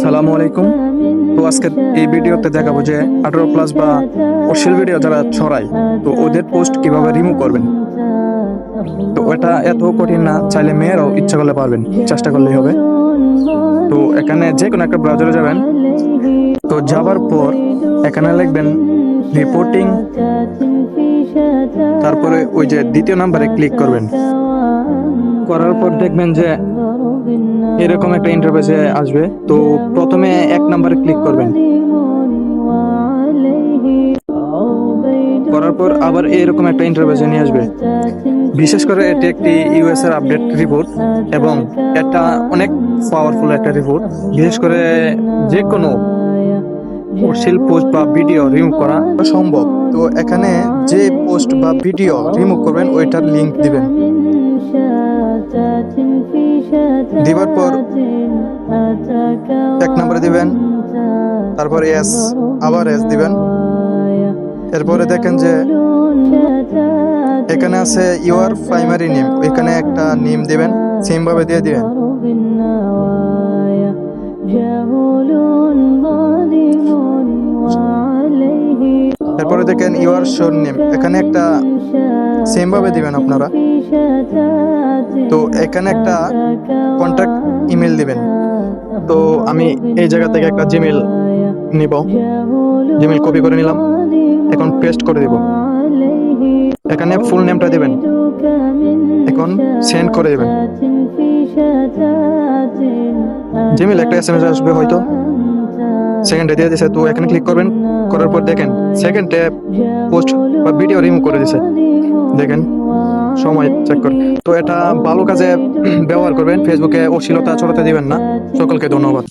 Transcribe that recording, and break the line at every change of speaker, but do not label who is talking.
আসসালামু আলাইকুম। তো আজকে এই ভিডিওতে দেখাবো যে 18+ বা অশ্লীল ভিডিও যারা ছড়ায় তো ওদের পোস্ট কিভাবে রিমুভ করবেন। তো এটা এত কঠিন না, চাইলে মেয়েরাও ইচ্ছা করলে পারবেন, চেষ্টা করলেই হবে। তো এখানে যে কোনো একটা ব্রাউজারে যাবেন, তো যাবার পর এখানে লিখবেন রিপোর্টিং, তারপরে ওই যে দ্বিতীয় নাম্বারে ক্লিক করবেন। করার পর দেখবেন যে এরকম একটা ইন্টারফেসে আসবে। তো প্রথমে 1 নাম্বারে ক্লিক করবেন, করার পর আবার এরকম একটা ইন্টারফেসে নিয়ে আসবে। বিশেষ করে এটি একটি ইউএস এর আপডেট রিপোর্ট এবং এটা অনেক পাওয়ারফুল একটা রিপোর্ট। বিশেষ করে যে কোনো অশ্লীল পোস্ট বা ভিডিও রিমুভ করা সম্ভব। তো এখানে যে পোস্ট বা ভিডিও রিমুভ করবেন ওইটার লিংক দিবেন। দিবার পর 1 নম্বরে দিবেন, তারপর এস, আবার এস দিবেন। এরপরে দেখেন যে এখানে আছে ইউর প্রাইমারি নেম, এখানে একটা নেম দিবেন, সেম ভাবে দিয়ে দিবেন। এরপরে দেখেন ইউর শোর নেম, এখানে একটা সেম ভাবে দিবেন আপনারা। তো এখানে একটা কন্ট্যাক্ট ইমেল দিবেন। তো আমি এই জায়গা থেকে একটা জিমেল নিব, জিমেল কপি করে নিলাম, এখন পেস্ট করে দিব। এখানে ফুল নেমটা দিবেন, এখন সেন্ড করে দিবেন। জিমেল একটা এসএমএস আসবে, হয়তো সেকেন্ডে দিয়ে দিছে। তো এখানে ক্লিক করবেন, করার পর দেখেন সেকেন্ডে পোস্ট বা ভিডিও রিমুভ করে দিছে। দেখেন সময় চেক করে। তো এটা ভালো কাজে ব্যবহার করবেন, ফেসবুকে অশ্লীলতা ছড়াতে দিবেন না। সকলকে ধন্যবাদ।